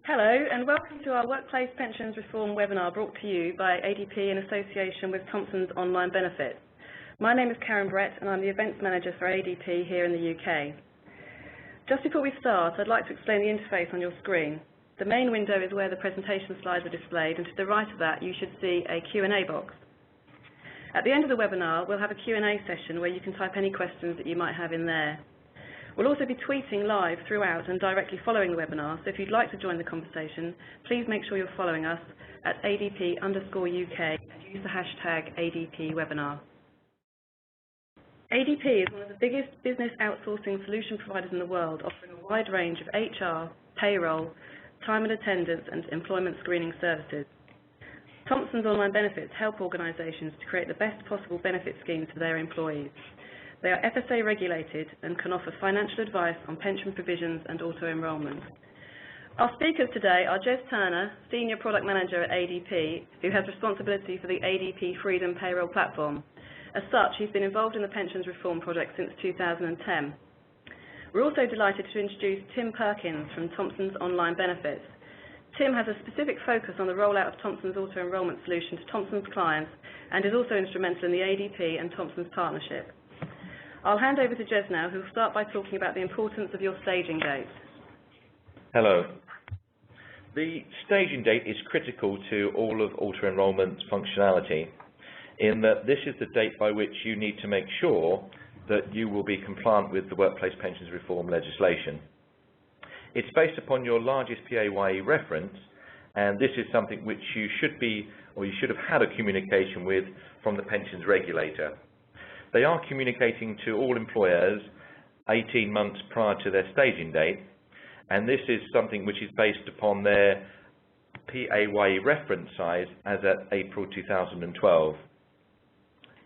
Hello and welcome to our Workplace Pensions Reform webinar brought to you by ADP in association with Thomsons Online Benefits. My name is Karen Brett and I'm the Events Manager for ADP here in the UK. Just before we start, I'd like to explain the interface on your screen. The main window is where the presentation slides are displayed, and to the right of that you should see a Q&A box. At the end of the webinar, we'll have a Q&A session where you can type any questions that you might have in there. We'll also be tweeting live throughout and directly following the webinar, so if you'd like to join the conversation, please make sure you're following us at ADP_UK and use the hashtag ADPwebinar. ADP is one of the biggest business outsourcing solution providers in the world, offering a wide range of HR, payroll, time and attendance and employment screening services. Thomsons Online Benefits help organisations to create the best possible benefit schemes for their employees. They are FSA regulated and can offer financial advice on pension provisions and auto-enrollment. Our speakers today are Jes Turner, Senior Product Manager at ADP, who has responsibility for the ADP Freedom Payroll platform. As such, he's been involved in the pensions reform project since 2010. We're also delighted to introduce Tim Perkins from Thomsons Online Benefits. Tim has a specific focus on the rollout of Thomsons auto-enrollment solution to Thomsons clients and is also instrumental in the ADP and Thomsons partnership. I'll hand over to Jes now, who will start by talking about the importance of your staging date. Hello. The staging date is critical to all of auto-enrollment functionality, in that this is the date by which you need to make sure that you will be compliant with the workplace pensions reform legislation. It's based upon your largest PAYE reference, and this is something which you should be, or you should have had a communication with from the pensions regulator. They are communicating to all employers 18 months prior to their staging date, and this is something which is based upon their PAYE reference size as at April 2012.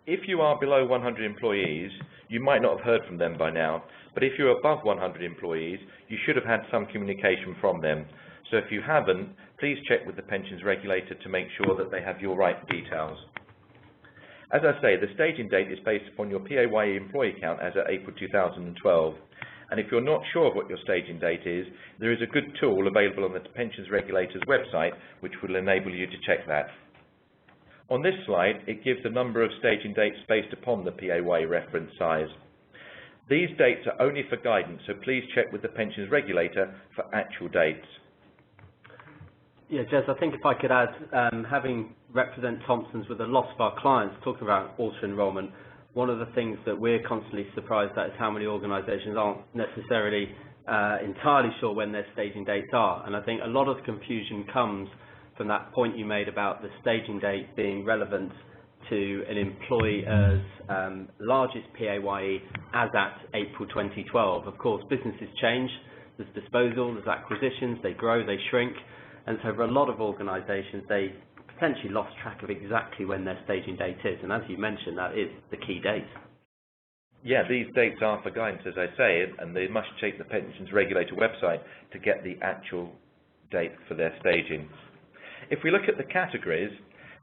If you are below 100 employees, you might not have heard from them by now, but if you're above 100 employees, you should have had some communication from them. So if you haven't, please check with the pensions regulator to make sure that they have your right details. As I say, the staging date is based upon your PAYE employee count as at April 2012. And if you're not sure of what your staging date is, there is a good tool available on the pensions regulator's website which will enable you to check that. On this slide, it gives a number of staging dates based upon the PAYE reference size. These dates are only for guidance, so please check with the pensions regulator for actual dates. Yeah, Jes, I think if I could add, having represent Thomsons with a lot of our clients talking about auto-enrollment, one of the things that we're constantly surprised at is how many organisations aren't necessarily entirely sure when their staging dates are. And I think a lot of the confusion comes from that point you made about the staging date being relevant to an employer's largest PAYE as at April 2012. Of course, businesses change, there's disposal, there's acquisitions, they grow, they shrink. And so for a lot of organisations, they potentially lost track of exactly when their staging date is. And as you mentioned, that is the key date. Yeah, these dates are for guidance, as I say, and they must check the pensions regulator website to get the actual date for their staging. If we look at the categories,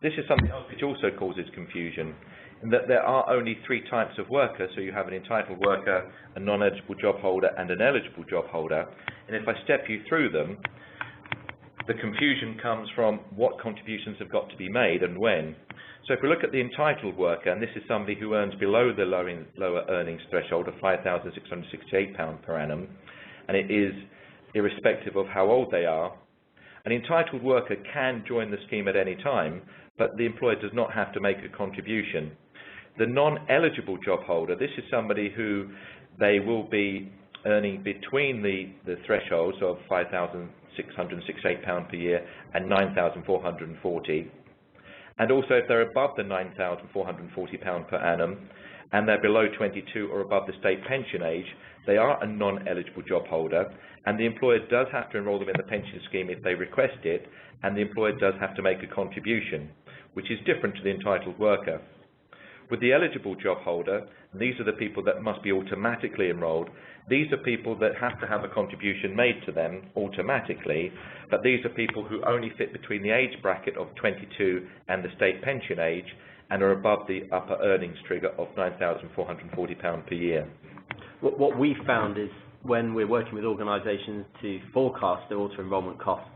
this is something else which also causes confusion, in that there are only three types of worker. So you have an entitled worker, a non-eligible job holder, and an eligible job holder. And if I step you through them, the confusion comes from what contributions have got to be made and when. So if we look at the entitled worker, and this is somebody who earns below the lower earnings threshold of £5,668 per annum, and it is irrespective of how old they are, an entitled worker can join the scheme at any time, but the employer does not have to make a contribution. The non-eligible job holder, this is somebody who they will be earning between the thresholds of £5,668 per year and £9,440. And also if they're above the £9,440 per annum and they're below 22 or above the state pension age, they are a non-eligible job holder, and the employer does have to enrol them in the pension scheme if they request it, and the employer does have to make a contribution, which is different to the entitled worker. With the eligible job holder, and these are the people that must be automatically enrolled, these are people that have to have a contribution made to them automatically, but these are people who only fit between the age bracket of 22 and the state pension age and are above the upper earnings trigger of £9,440 per year. What we found is when we're working with organisations to forecast their auto-enrolment costs,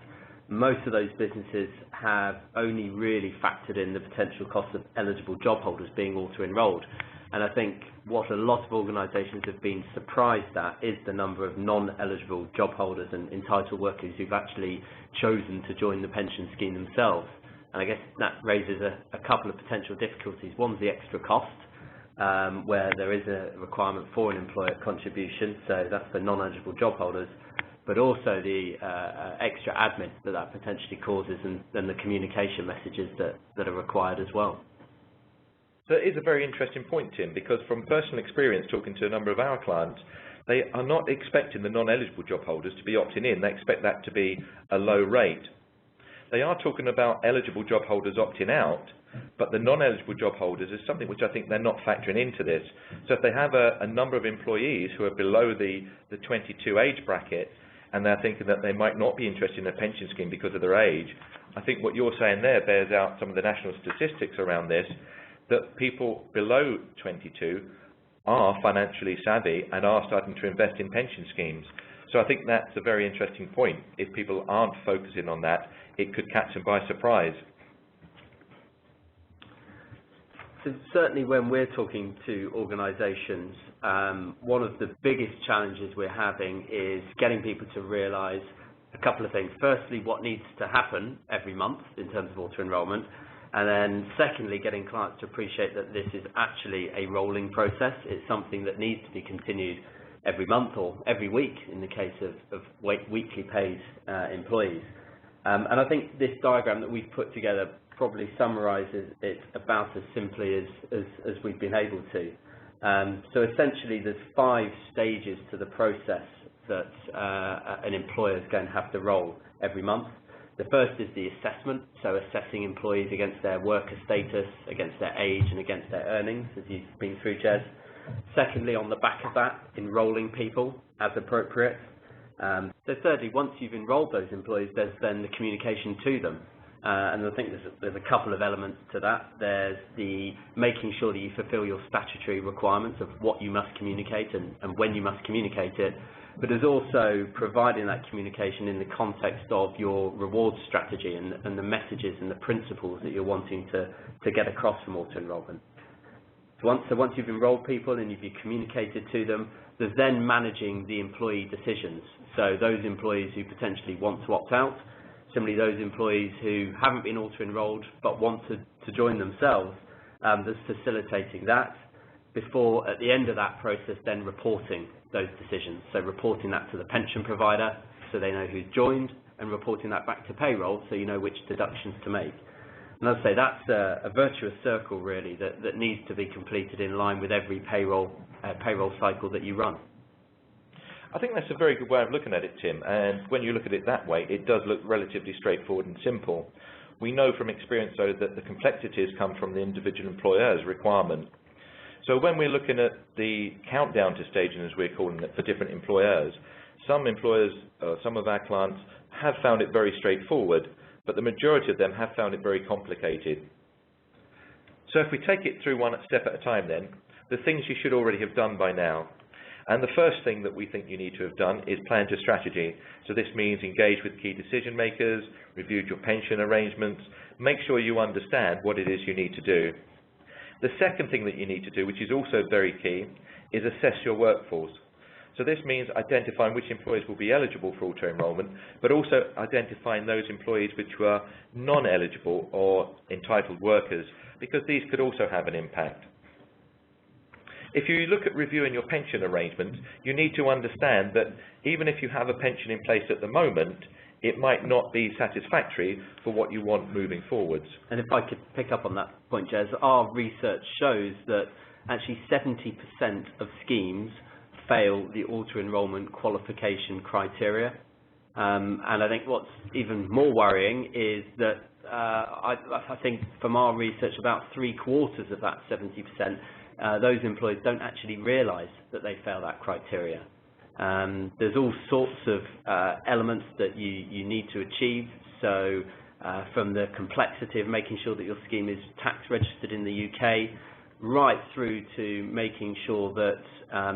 most of those businesses have only really factored in the potential cost of eligible job holders being auto-enrolled. And I think what a lot of organisations have been surprised at is the number of non-eligible job holders and entitled workers who've actually chosen to join the pension scheme themselves. And I guess that raises a couple of potential difficulties. One's the extra cost, where there is a requirement for an employer contribution, so that's for non-eligible job holders, but also the extra admin that potentially causes and the communication messages that are required as well. That is a very interesting point, Tim, because from personal experience talking to a number of our clients, they are not expecting the non-eligible job holders to be opting in. They expect that to be a low rate. They are talking about eligible job holders opting out, but the non-eligible job holders is something which I think they're not factoring into this. So if they have a number of employees who are below the 22 age bracket, and they're thinking that they might not be interested in a pension scheme because of their age, I think what you're saying there bears out some of the national statistics around this, that people below 22 are financially savvy and are starting to invest in pension schemes. So I think that's a very interesting point. If people aren't focusing on that, it could catch them by surprise. So certainly when we're talking to organisations, one of the biggest challenges we're having is getting people to realise a couple of things. Firstly, what needs to happen every month in terms of auto-enrolment, and then secondly, getting clients to appreciate that this is actually a rolling process. It's something that needs to be continued every month or every week in the case of weekly paid employees. And I think this diagram that we've put together probably summarises it about as simply as we've been able to. So essentially there's 5 stages to the process that an employer is going to have to roll every month. The first is the assessment, so assessing employees against their worker status, against their age and against their earnings, as you've been through, Jes. Secondly, on the back of that, enrolling people as appropriate. So thirdly, once you've enrolled those employees, there's then the communication to them. And I think there's a couple of elements to that. There's the making sure that you fulfil your statutory requirements of what you must communicate and when you must communicate it. But there's also providing that communication in the context of your reward strategy and the messages and the principles that you're wanting to get across from auto-enrolment. So once you've enrolled people and you've communicated to them, there's then managing the employee decisions. So those employees who potentially want to opt out, similarly those employees who haven't been auto-enrolled but want to join themselves, there's facilitating that before, at the end of that process, then reporting those decisions. So reporting that to the pension provider so they know who's joined, and reporting that back to payroll so you know which deductions to make. And I'd say that's a virtuous circle really that needs to be completed in line with every payroll cycle that you run. I think that's a very good way of looking at it, Tim, and when you look at it that way, it does look relatively straightforward and simple. We know from experience, though, that the complexities come from the individual employer's requirement. So when we're looking at the countdown to staging, as we're calling it, for different employers, some employers, some of our clients have found it very straightforward, but the majority of them have found it very complicated. So if we take it through one step at a time then, the things you should already have done by now. And the first thing that we think you need to have done is plan your strategy. So this means engage with key decision makers, reviewed your pension arrangements, make sure you understand what it is you need to do. The second thing that you need to do, which is also very key, is assess your workforce. So this means identifying which employees will be eligible for auto-enrolment, but also identifying those employees which were non-eligible or entitled workers, because these could also have an impact. If you look at reviewing your pension arrangements, you need to understand that even if you have a pension in place at the moment, it might not be satisfactory for what you want moving forwards. And if I could pick up on that point, Jes, our research shows that actually 70% of schemes fail the auto-enrolment qualification criteria. And I think what's even more worrying is that I think from our research about 3/4 of that 70%, those employees don't actually realise that they fail that criteria. There's all sorts of elements that you need to achieve. So from the complexity of making sure that your scheme is tax registered in the UK, right through to making sure that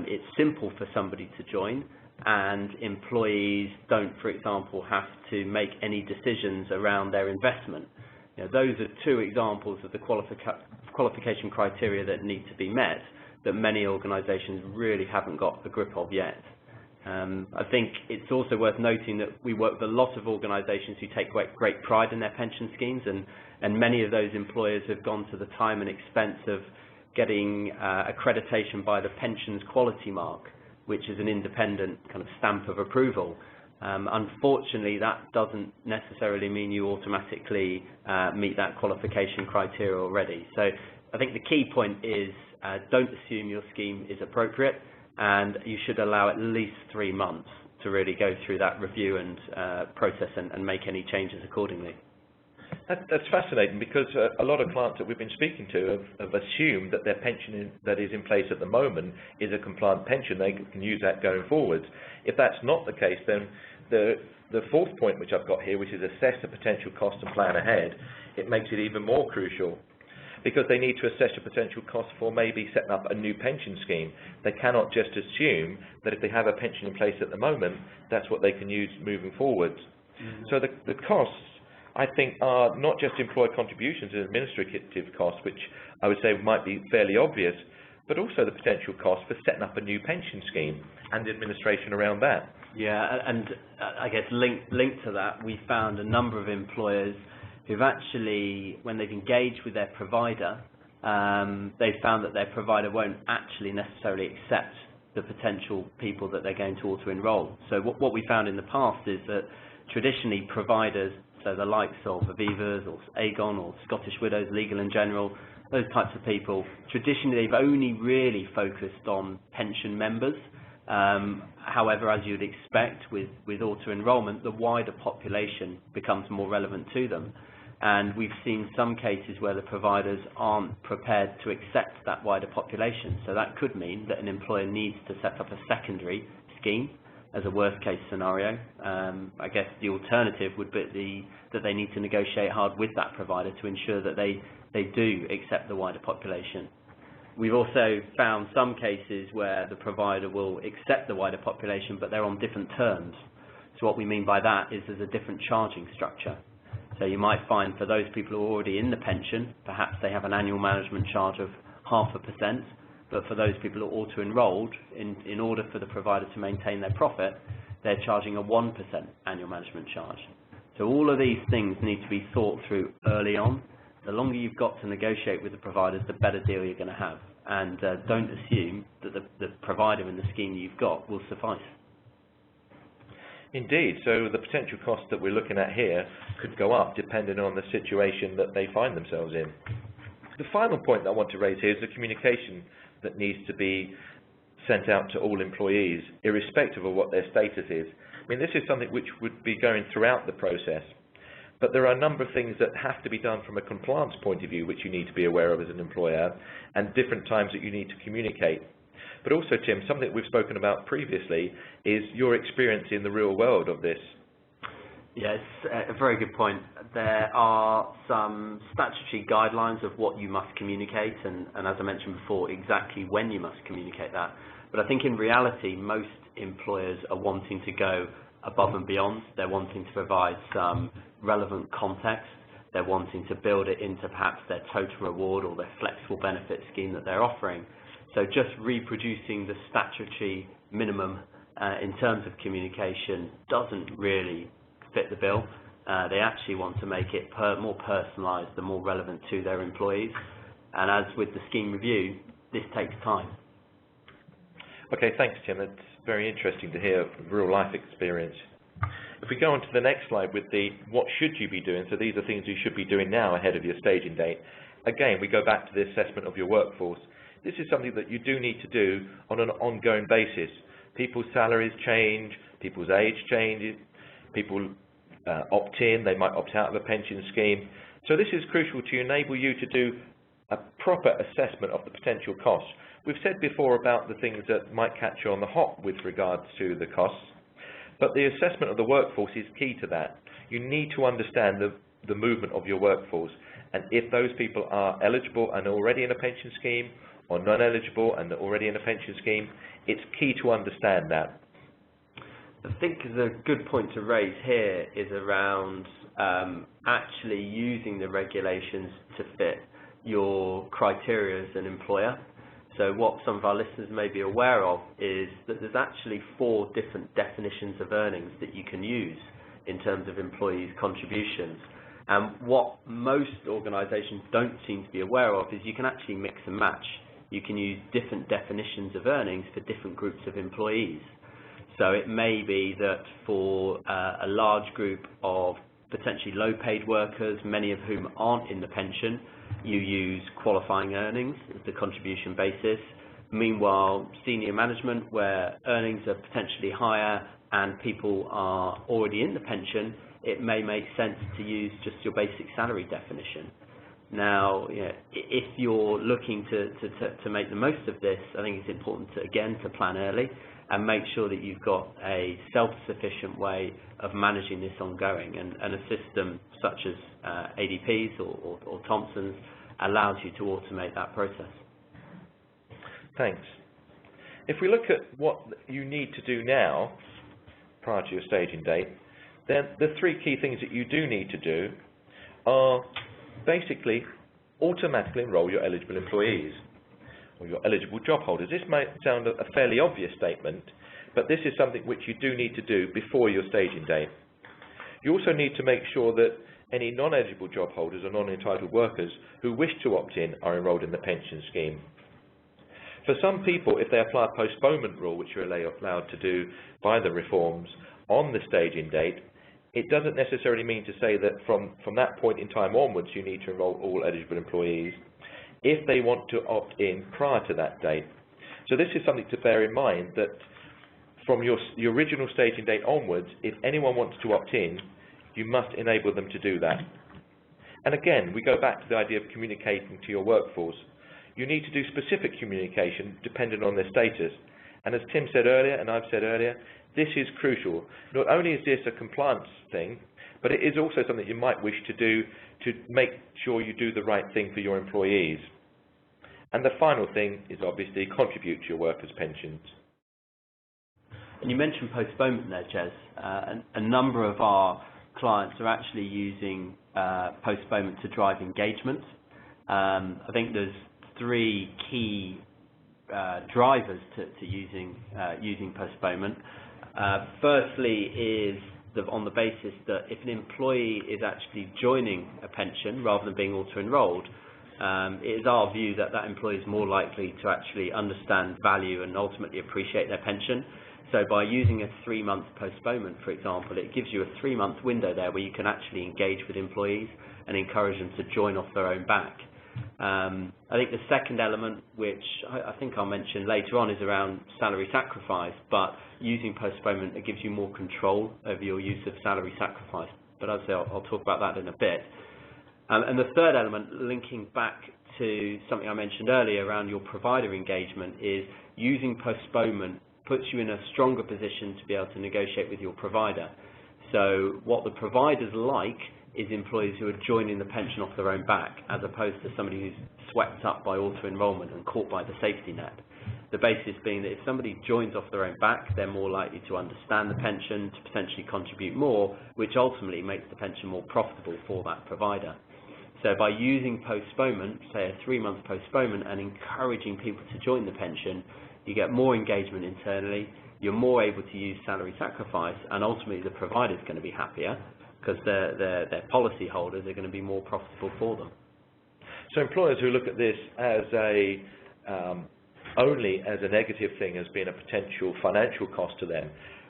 it's simple for somebody to join and employees don't, for example, have to make any decisions around their investment. Those are two examples of the qualification criteria that need to be met that many organisations really haven't got a grip of yet. I think it's also worth noting that we work with a lot of organisations who take great pride in their pension schemes, and many of those employers have gone to the time and expense of getting accreditation by the Pensions Quality Mark, which is an independent kind of stamp of approval. Unfortunately, that doesn't necessarily mean you automatically meet that qualification criteria already. So I think the key point is don't assume your scheme is appropriate, and you should allow at least 3 months to really go through that review and process and make any changes accordingly. That's fascinating, because a lot of clients that we've been speaking to have assumed that their pension that is in place at the moment is a compliant pension. They can use that going forwards. If that's not the case, then the fourth point which I've got here, which is assess the potential cost and plan ahead, it makes it even more crucial, because they need to assess the potential cost for maybe setting up a new pension scheme. They cannot just assume that if they have a pension in place at the moment, that's what they can use moving forwards. So the costs, I think, are not just employer contributions and administrative costs, which I would say might be fairly obvious, but also the potential cost for setting up a new pension scheme and the administration around that. Yeah, and I guess linked to that, we found a number of employers who've actually, when they've engaged with their provider, they've found that their provider won't actually necessarily accept the potential people that they're going to auto-enroll. So what we found in the past is that traditionally providers, so the likes of Aviva's or Aegon or Scottish Widows, Legal and General, those types of people, traditionally they've only really focused on pension members. However, as you'd expect with auto-enrollment, the wider population becomes more relevant to them. And we've seen some cases where the providers aren't prepared to accept that wider population. So that could mean that an employer needs to set up a secondary scheme as a worst case scenario. I guess the alternative would be that they need to negotiate hard with that provider to ensure that they do accept the wider population. We've also found some cases where the provider will accept the wider population, but they're on different terms. So what we mean by that is there's a different charging structure. So you might find for those people who are already in the pension, perhaps they have an annual management charge of 0.5%, but for those people who are auto-enrolled, in order for the provider to maintain their profit, they're charging a 1% annual management charge. So all of these things need to be thought through early on. The longer you've got to negotiate with the providers, the better deal you're going to have. And don't assume that the provider in the scheme you've got will suffice. Indeed, so the potential cost that we're looking at here could go up depending on the situation that they find themselves in. The final point that I want to raise here is the communication that needs to be sent out to all employees, irrespective of what their status is. I mean, this is something which would be going throughout the process, but there are a number of things that have to be done from a compliance point of view which you need to be aware of as an employer, and different times that you need to communicate. But also, Tim, something that we've spoken about previously is your experience in the real world of this. Yes, a very good point. There are some statutory guidelines of what you must communicate, and as I mentioned before, exactly when you must communicate that. But I think in reality, most employers are wanting to go above and beyond. They're wanting to provide some relevant context. They're wanting to build it into perhaps their total reward or their flexible benefit scheme that they're offering. So just reproducing the statutory minimum in terms of communication doesn't really fit the bill. They actually want to make it more personalised and more relevant to their employees. And as with the scheme review, this takes time. Okay, thanks, Tim. It's very interesting to hear real life experience. If we go on to the next slide with the what should you be doing, so these are things you should be doing now ahead of your staging date. Again, we go back to the assessment of your workforce. This is something that you do need to do on an ongoing basis. People's salaries change, people's age changes, people opt in, they might opt out of a pension scheme. So this is crucial to enable you to do a proper assessment of the potential costs. We've said before about the things that might catch you on the hop with regards to the costs, but the assessment of the workforce is key to that. You need to understand the movement of your workforce, and if those people are eligible and already in a pension scheme, or non-eligible and already in a pension scheme, it's key to understand that. I think the good point to raise here is around actually using the regulations to fit your criteria as an employer. So what some of our listeners may be aware of is that there's actually 4 different definitions of earnings that you can use in terms of employees' contributions. And what most organisations don't seem to be aware of is you can actually mix and match. You can use different definitions of earnings for different groups of employees. So it may be that for a large group of potentially low-paid workers, many of whom aren't in the pension, you use qualifying earnings as the contribution basis. Meanwhile, senior management, where earnings are potentially higher and people are already in the pension, it may make sense to use just your basic salary definition. Now, if you're looking to make the most of this, I think it's important to plan early and make sure that you've got a self-sufficient way of managing this ongoing. And a system such as ADP's or Thomsons allows you to automate that process. Thanks. If we look at what you need to do now, prior to your staging date, then the 3 key things that you do need to do are basically automatically enroll your eligible employees or your eligible job holders. This might sound a fairly obvious statement, but this is something which you do need to do before your staging date. You also need to make sure that any non-eligible job holders or non-entitled workers who wish to opt in are enrolled in the pension scheme. For some people, if they apply a postponement rule, which you're allowed to do by the reforms on the staging date, it doesn't necessarily mean to say that from that point in time onwards you need to enroll all eligible employees if they want to opt in prior to that date. So this is something to bear in mind, that from your original staging date onwards, if anyone wants to opt in, you must enable them to do that. And again, we go back to the idea of communicating to your workforce. You need to do specific communication depending on their status. And as Tim said earlier, and I've said earlier, this is crucial. Not only is this a compliance thing, but it is also something you might wish to do to make sure you do the right thing for your employees. And the final thing is obviously contribute to your workers' pensions. And you mentioned postponement there, Jes. A number of our clients are actually using postponement to drive engagement. I think there's 3 key drivers to using postponement. Firstly is on the basis that if an employee is actually joining a pension rather than being auto-enrolled, it is our view that that employee is more likely to actually understand value and ultimately appreciate their pension. So by using a 3-month postponement, for example, it gives you a 3-month window there where you can actually engage with employees and encourage them to join off their own back. I think the second element, which I think I'll mention later on, is around salary sacrifice, but using postponement, it gives you more control over your use of salary sacrifice. But as I say, I'll talk about that in a bit. And the third element, linking back to something I mentioned earlier around your provider engagement, is using postponement puts you in a stronger position to be able to negotiate with your provider. So what the providers like is employees who are joining the pension off their own back, as opposed to somebody who's swept up by auto-enrollment and caught by the safety net. The basis being that if somebody joins off their own back, they're more likely to understand the pension, to potentially contribute more, which ultimately makes the pension more profitable for that provider. So by using postponement, say a 3-month postponement, and encouraging people to join the pension, you get more engagement internally, you're more able to use salary sacrifice, and ultimately the provider's going to be happier because their policy holders are going to be more profitable for them. So employers who look at this as only as a negative thing, as being a potential financial cost to them,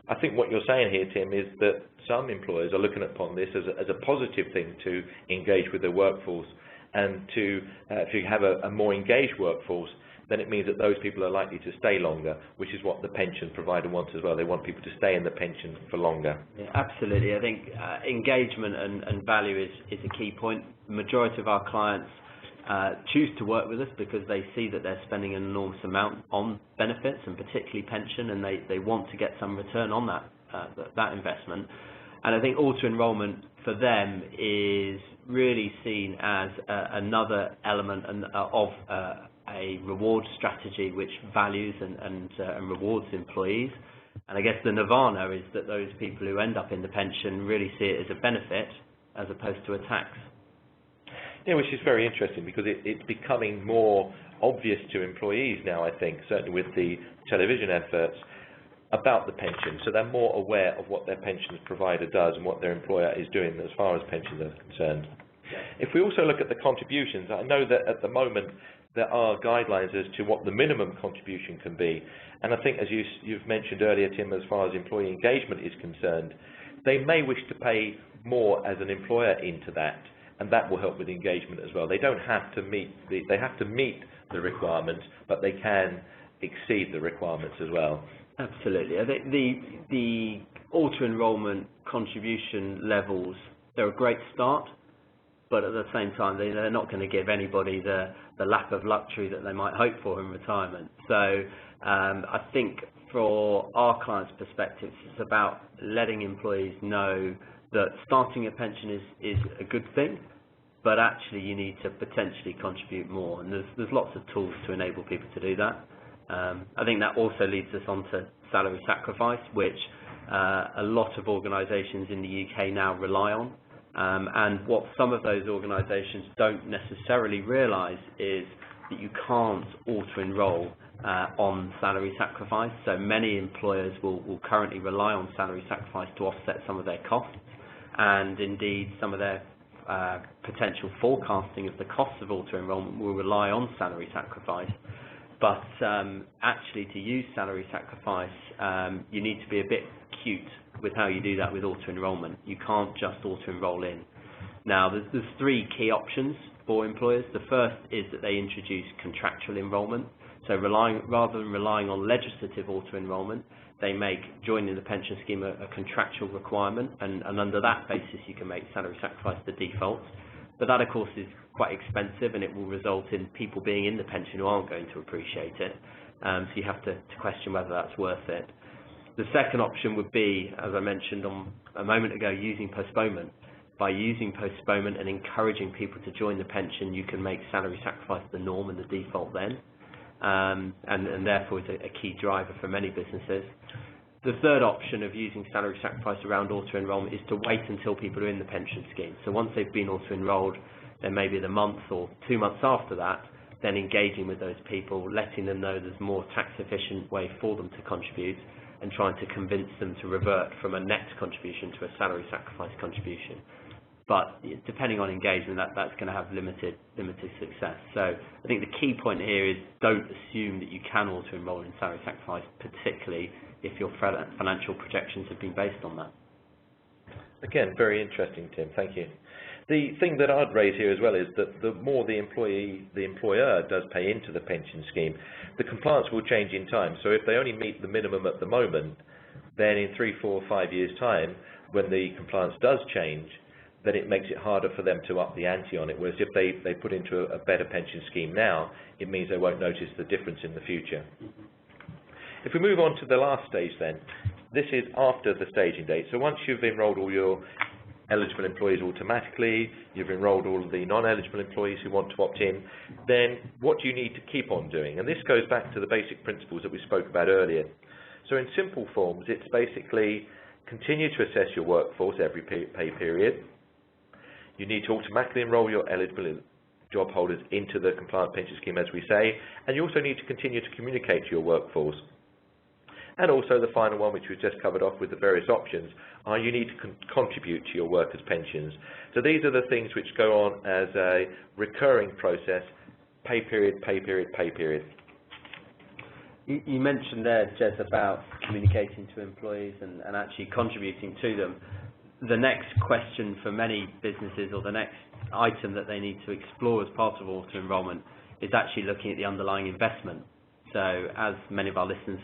I think what you're saying here, Tim, is that some employers are looking upon this as a positive thing to engage with their workforce, and if you have a more engaged workforce, then it means that those people are likely to stay longer, which is what the pension provider wants as well. They want people to stay in the pension for longer. Yeah, absolutely. I think engagement and value is a key point. The majority of our clients choose to work with us because they see that they're spending an enormous amount on benefits, and particularly pension, and they want to get some return on that investment. And I think auto-enrollment for them is really seen as another element of a reward strategy which values and rewards employees. And I guess the nirvana is that those people who end up in the pension really see it as a benefit as opposed to a tax. Yeah, which is very interesting because it's becoming more obvious to employees now, I think, certainly with the television efforts, about the pension. So they're more aware of what their pensions provider does and what their employer is doing as far as pensions are concerned. If we also look at the contributions, I know that at the moment there are guidelines as to what the minimum contribution can be. And I think, as you've mentioned earlier, Tim, as far as employee engagement is concerned, they may wish to pay more as an employer into that, and that will help with engagement as well. They don't have to meet they have to meet the requirements, but they can exceed the requirements as well. Absolutely. I think the auto-enrolment contribution levels, they're a great start, but at the same time, they're not going to give anybody the lap of luxury that they might hope for in retirement. So I think for our clients' perspective, it's about letting employees know that starting a pension is a good thing, but actually you need to potentially contribute more. And there's lots of tools to enable people to do that. I think that also leads us on to salary sacrifice, which a lot of organisations in the UK now rely on. And what some of those organisations don't necessarily realise is that you can't auto-enrol on salary sacrifice. So many employers will currently rely on salary sacrifice to offset some of their costs, and indeed some of their potential forecasting of the costs of auto-enrolment will rely on salary sacrifice. But actually, to use salary sacrifice, you need to be a bit cute with how you do that with auto-enrolment. You can't just auto-enroll in. Now, there's three key options for employers. The first is that they introduce contractual enrolment. So rather than relying on legislative auto-enrolment, they make joining the pension scheme a contractual requirement, and under that basis you can make salary sacrifice the default. But that, of course, is quite expensive, and it will result in people being in the pension who aren't going to appreciate it. So you have to question whether that's worth it. The second option would be, as I mentioned a moment ago, using postponement. By using postponement and encouraging people to join the pension, you can make salary sacrifice the norm and the default then, and therefore is a key driver for many businesses. The third option of using salary sacrifice around auto-enrolment is to wait until people are in the pension scheme. So once they've been auto-enrolled, then maybe the month or 2 months after that, then engaging with those people, letting them know there's a more tax-efficient way for them to contribute, and trying to convince them to revert from a net contribution to a salary sacrifice contribution. But depending on engagement, that's going to have limited success. So I think the key point here is don't assume that you can auto-enroll in salary sacrifice, particularly if your financial projections have been based on that. Again, very interesting, Tim. Thank you. The thing that I'd raise here as well is that the more the employer does pay into the pension scheme, the compliance will change in time. So if they only meet the minimum at the moment, then in 3, 4, 5 years' time, when the compliance does change, then it makes it harder for them to up the ante on it. Whereas if they put into a better pension scheme now, it means they won't notice the difference in the future. If we move on to the last stage then, this is after the staging date. So once you've enrolled all your eligible employees automatically, you've enrolled all of the non-eligible employees who want to opt in, then what do you need to keep on doing? And this goes back to the basic principles that we spoke about earlier. So in simple forms, it's basically continue to assess your workforce every pay period. You need to automatically enroll your eligible job holders into the compliant pension scheme, as we say, and you also need to continue to communicate to your workforce. And also the final one, which we've just covered off with the various options, are you need to contribute to your workers' pensions. So these are the things which go on as a recurring process, pay period, pay period, pay period. You mentioned there, Jes, about communicating to employees and actually contributing to them. The next question for many businesses, or the next item that they need to explore as part of auto-enrolment, is actually looking at the underlying investment. So as many of our listeners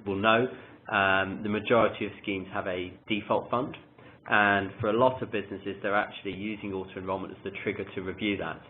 will know, the majority of schemes have a default fund, and for a lot of businesses they're actually using auto-enrolment as the trigger to review that.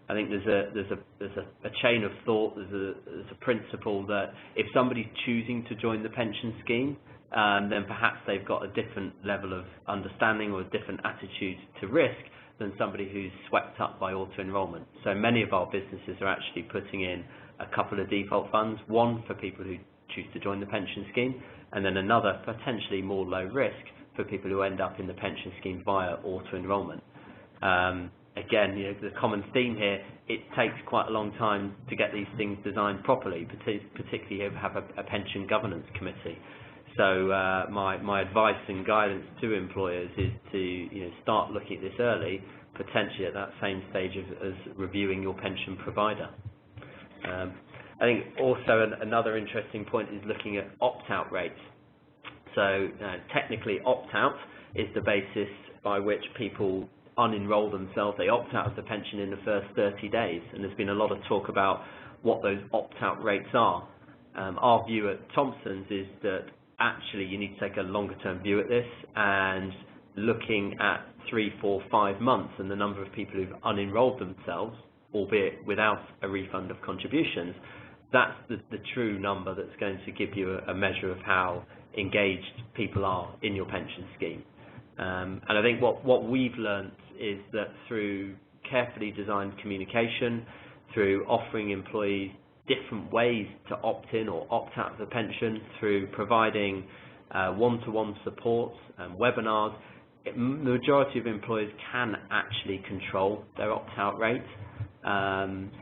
I think there's a chain of thought, there's a principle that if somebody's choosing to join the pension scheme, then perhaps they've got a different level of understanding or a different attitude to risk than somebody who's swept up by auto-enrolment. So many of our businesses are actually putting in a couple of default funds, one for people who choose to join the pension scheme, and then another potentially more low risk for people who end up in the pension scheme via auto-enrollment. Again, the common theme here, it takes quite a long time to get these things designed properly, particularly if you have a pension governance committee. So my advice and guidance to employers is to start looking at this early, potentially at that same stage as reviewing your pension provider. I think also another interesting point is looking at opt-out rates. So technically opt-out is the basis by which people unenroll themselves, they opt out of the pension in the first 30 days, and there's been a lot of talk about what those opt-out rates are. Our view at Thomsons is that actually you need to take a longer term view at this, and looking at 3, 4, 5 months and the number of people who've unenrolled themselves, albeit without a refund of contributions, that's the true number that's going to give you a measure of how engaged people are in your pension scheme. And I think what we've learned is that through carefully designed communication, through offering employees different ways to opt in or opt out of the pension, through providing one-to-one support and webinars, the majority of employers can actually control their opt-out rate.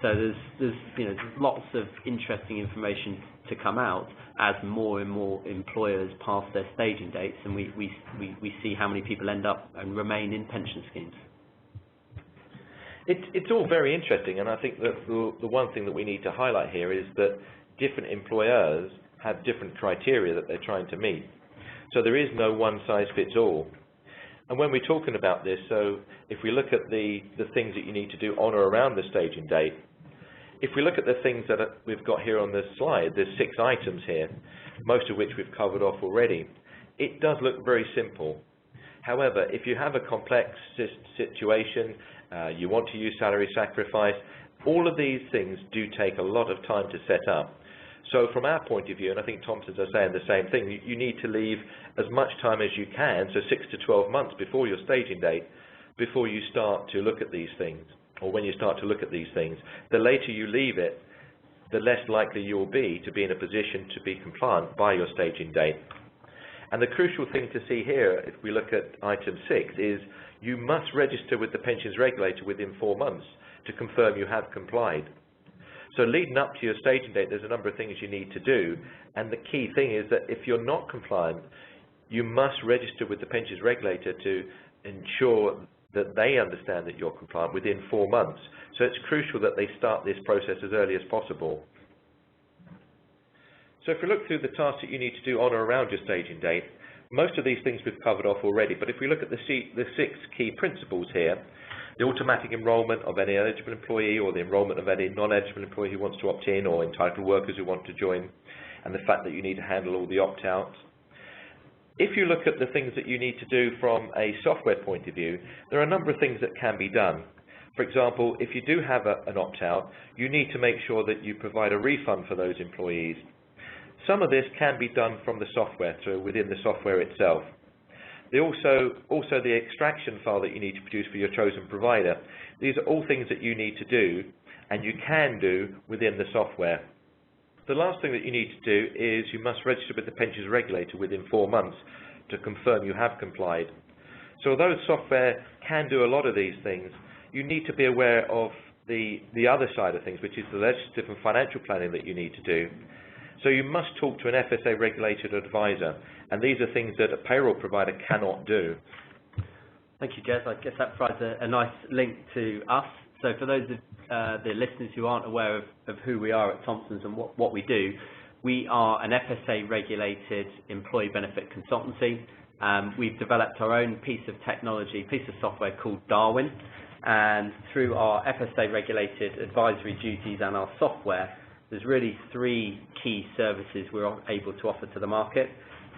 So there's lots of interesting information to come out as more and more employers pass their staging dates, and we see how many people end up and remain in pension schemes. It's all very interesting, and I think that the one thing that we need to highlight here is that different employers have different criteria that they're trying to meet. So there is no one size fits all. And when we're talking about this, so if we look at the things that you need to do on or around the staging date, if we look at the things that we've got here on this slide, there's 6 items here, most of which we've covered off already. It does look very simple. However, if you have a complex situation, you want to use salary sacrifice, all of these things do take a lot of time to set up. So from our point of view, and I think Thomsons are saying the same thing, you need to leave as much time as you can, so 6 to 12 months before your staging date, before you start to look at these things, or when you start to look at these things. The later you leave it, the less likely you will be to be in a position to be compliant by your staging date. And the crucial thing to see here, if we look at item 6, is you must register with the pensions regulator within 4 months to confirm you have complied. So leading up to your staging date, there's a number of things you need to do, and the key thing is that if you're not compliant, you must register with the pensions regulator to ensure that they understand that you're compliant within 4 months. So it's crucial that they start this process as early as possible. So if we look through the tasks that you need to do on or around your staging date, most of these things we've covered off already, but if we look at the 6 key principles here, the automatic enrolment of any eligible employee, or the enrolment of any non-eligible employee who wants to opt in, or entitled workers who want to join, and the fact that you need to handle all the opt-outs. If you look at the things that you need to do from a software point of view, there are a number of things that can be done. For example, if you do have an opt-out, you need to make sure that you provide a refund for those employees. Some of this can be done from the software, so within the software itself. Also the extraction file that you need to produce for your chosen provider. These are all things that you need to do, and you can do within the software. The last thing that you need to do is you must register with the pensions regulator within 4 months to confirm you have complied. So although software can do a lot of these things, you need to be aware of the other side of things, which is the legislative and financial planning that you need to do. So you must talk to an FSA regulated advisor, and these are things that a payroll provider cannot do. Thank you, Jes. I guess that provides a nice link to us. So for those of the listeners who aren't aware of who we are at Thomsons and what we do, we are an FSA regulated employee benefit consultancy. We've developed our own piece of software called Darwin, and through our FSA regulated advisory duties and our software, there's really 3 key services we're able to offer to the market.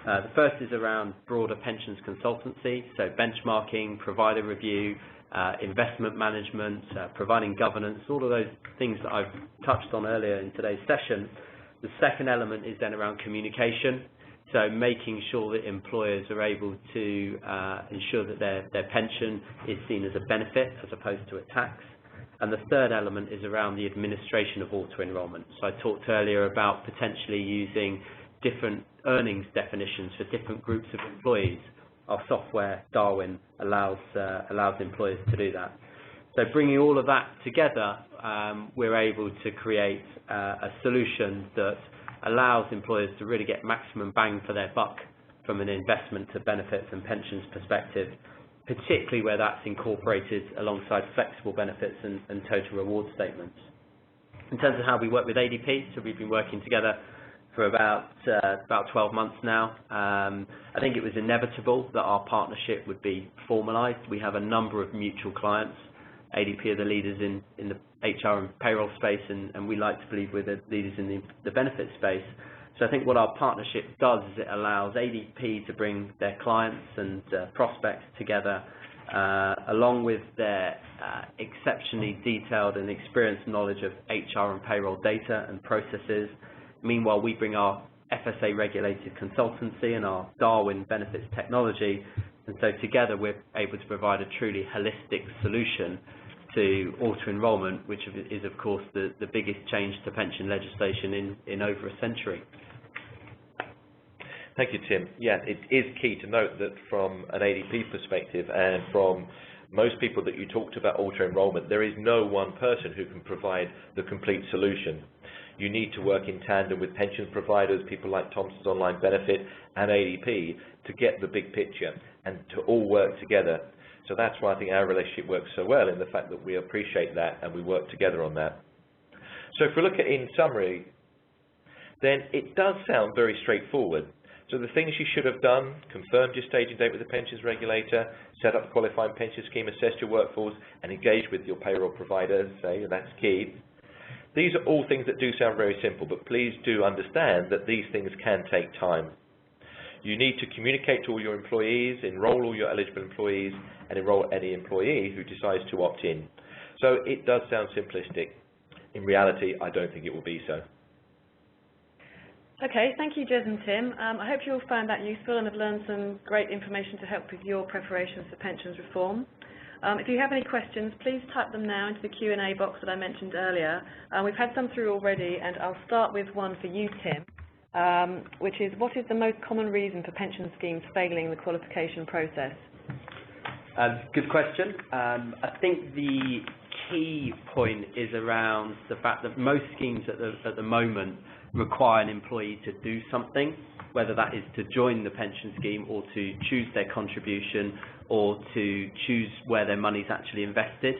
The first is around broader pensions consultancy, so benchmarking, provider review, investment management, providing governance, all of those things that I've touched on earlier in today's session. The second element is then around communication, so making sure that employers are able to ensure that their pension is seen as a benefit as opposed to a tax. And the third element is around the administration of auto-enrollment. So I talked earlier about potentially using different earnings definitions for different groups of employees. Our software, Darwin, allows employers to do that. So bringing all of that together, we're able to create a solution that allows employers to really get maximum bang for their buck from an investment to benefits and pensions perspective, particularly where that's incorporated alongside flexible benefits and total reward statements. In terms of how we work with ADP, so we've been working together for about 12 months now. I think it was inevitable that our partnership would be formalized. We have a number of mutual clients. ADP are the leaders in the HR and payroll space, and we like to believe we're the leaders in the benefits space. So I think what our partnership does is it allows ADP to bring their clients and prospects together, along with their exceptionally detailed and experienced knowledge of HR and payroll data and processes. Meanwhile, we bring our FSA-regulated consultancy and our Darwin benefits technology, and so together we're able to provide a truly holistic solution to auto-enrollment, which is, of course, the biggest change to pension legislation in over a century. Thank you, Tim. Yeah, it is key to note that from an ADP perspective and from most people that you talked about auto-enrollment, there is no one person who can provide the complete solution. You need to work in tandem with pension providers, people like Thomsons Online Benefits and ADP, to get the big picture and to all work together. So that's why I think our relationship works so well, in the fact that we appreciate that and we work together on that. So if we look at in summary, then it does sound very straightforward. So the things you should have done: confirmed your staging date with the pensions regulator, set up a qualifying pension scheme, assess your workforce, and engage with your payroll provider, say that's key. These are all things that do sound very simple, but please do understand that these things can take time. You need to communicate to all your employees, enroll all your eligible employees, and enroll any employee who decides to opt in. So it does sound simplistic. In reality, I don't think it will be so. Okay, thank you, Jes and Tim. I hope you all found that useful and have learned some great information to help with your preparations for pensions reform. If you have any questions, please type them now into the Q&A box that I mentioned earlier. We've had some through already, and I'll start with one for you, Tim, which is, what is the most common reason for pension schemes failing the qualification process? Good question. I think the key point is around the fact that most schemes at the moment require an employee to do something, whether that is to join the pension scheme or to choose their contribution or to choose where their money is actually invested.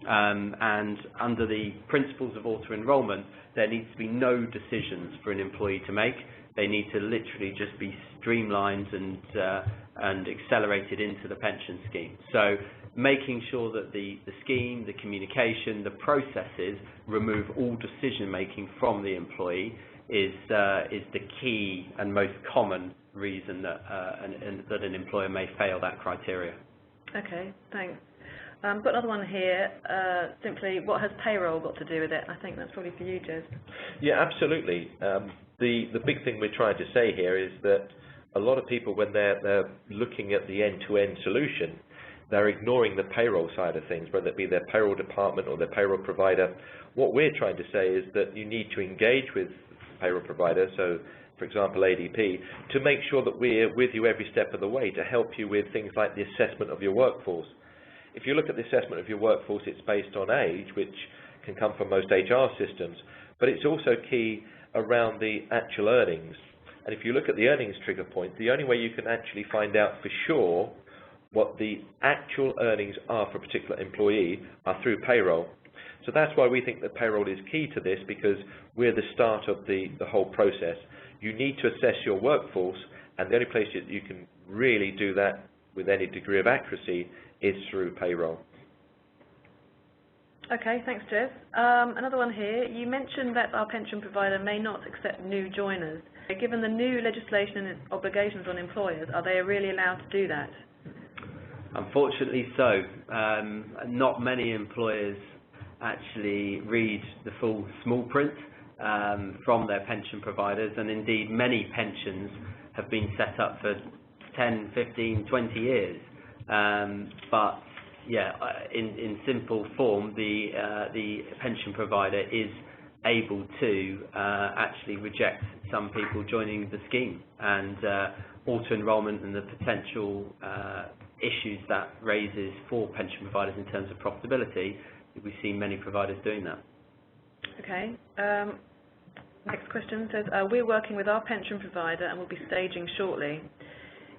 And under the principles of auto-enrollment, there needs to be no decisions for an employee to make. They need to literally just be streamlined and accelerated into the pension scheme. So making sure that the scheme, the communication, the processes remove all decision-making from the employee is the key and most common reason that an employer may fail that criteria. Okay, thanks. I've got another one here, simply, what has payroll got to do with it? I think that's probably for you, Jes. Yeah, absolutely. The big thing we're trying to say here is that a lot of people, when they're looking at the end-to-end solution, they're ignoring the payroll side of things, whether it be their payroll department or their payroll provider. What we're trying to say is that you need to engage with the payroll provider, so for example ADP, to make sure that we're with you every step of the way to help you with things like the assessment of your workforce. If you look at the assessment of your workforce, it's based on age, which can come from most HR systems, but it's also key around the actual earnings. And if you look at the earnings trigger point, the only way you can actually find out for sure what the actual earnings are for a particular employee are through payroll. So that's why we think that payroll is key to this, because we're the start of the whole process. You need to assess your workforce, and the only place that you can really do that with any degree of accuracy is through payroll. Okay, thanks, Jes. Another one here. You mentioned that our pension provider may not accept new joiners. Given the new legislation and obligations on employers, are they really allowed to do that? Unfortunately so. Not many employers actually read the full small print from their pension providers, and indeed many pensions have been set up for 10, 15, 20 years. But in simple form, the pension provider is able to actually reject some people joining the scheme, and auto-enrollment and the potential issues that raises for pension providers in terms of profitability, we've seen many providers doing that. Okay. Next question says, we're working with our pension provider and will be staging shortly.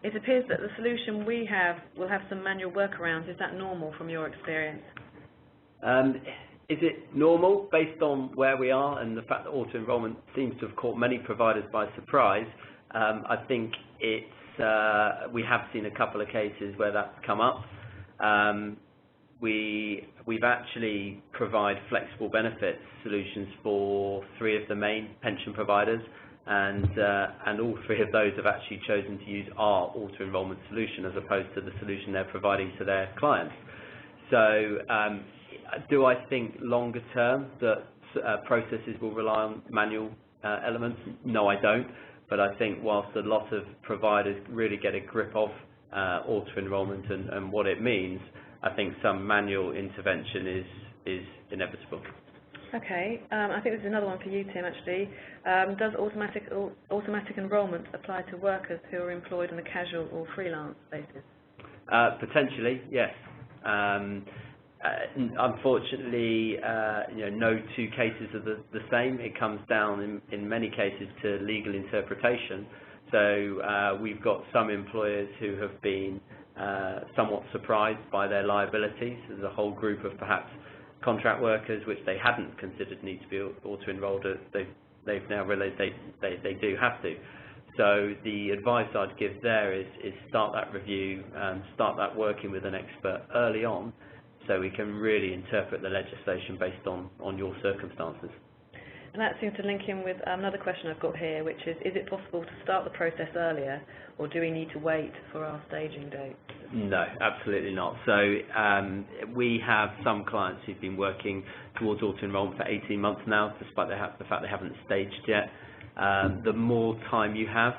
It appears that the solution we have will have some manual workarounds. Is that normal from your experience? Is it normal based on where we are and the fact that auto-enrollment seems to have caught many providers by surprise? I think we have seen a couple of cases where that's come up. We've actually provide flexible benefits solutions for 3 of the main pension providers, and all 3 of those have actually chosen to use our auto-enrollment solution as opposed to the solution they're providing to their clients. So do I think longer term that processes will rely on manual elements? No, I don't. But I think whilst a lot of providers really get a grip of auto-enrollment and what it means, I think some manual intervention is inevitable. Okay, I think this is another one for you, Tim, actually. Does automatic enrolment apply to workers who are employed on a casual or freelance basis? Potentially, yes. Unfortunately, no 2 cases are the same. It comes down in many cases to legal interpretation. So we've got some employers who have been somewhat surprised by their liabilities. There's a whole group of perhaps contract workers which they hadn't considered need to be auto-enrolled. They've now realised they do have to. So the advice I'd give there is start that review, start that working with an expert early on, so we can really interpret the legislation based on your circumstances. And that seems to link in with another question I've got here, which is it possible to start the process earlier, or do we need to wait for our staging date? No, absolutely not. So we have some clients who've been working towards auto-enrollment for 18 months now, despite the fact they haven't staged yet. The more time you have,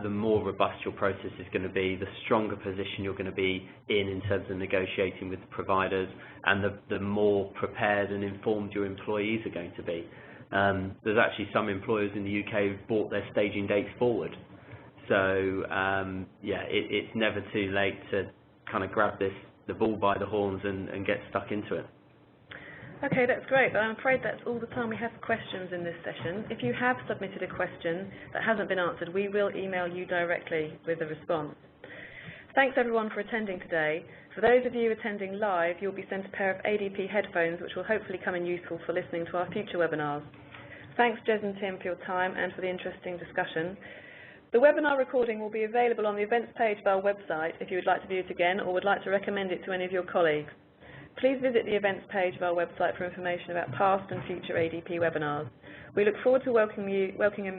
the more robust your process is going to be, the stronger position you're going to be in terms of negotiating with the providers, and the more prepared and informed your employees are going to be. There's actually some employers in the UK who've brought their staging dates forward. So it's never too late to kind of grab the bull by the horns and get stuck into it. Okay, that's great, but I'm afraid that's all the time we have for questions in this session. If you have submitted a question that hasn't been answered, we will email you directly with a response. Thanks everyone for attending today. For those of you attending live, you'll be sent a pair of ADP headphones which will hopefully come in useful for listening to our future webinars. Thanks Jes and Tim for your time and for the interesting discussion. The webinar recording will be available on the events page of our website if you would like to view it again or would like to recommend it to any of your colleagues. Please visit the events page of our website for information about past and future ADP webinars. We look forward to welcoming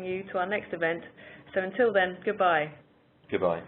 you to our next event. So until then, goodbye. Goodbye.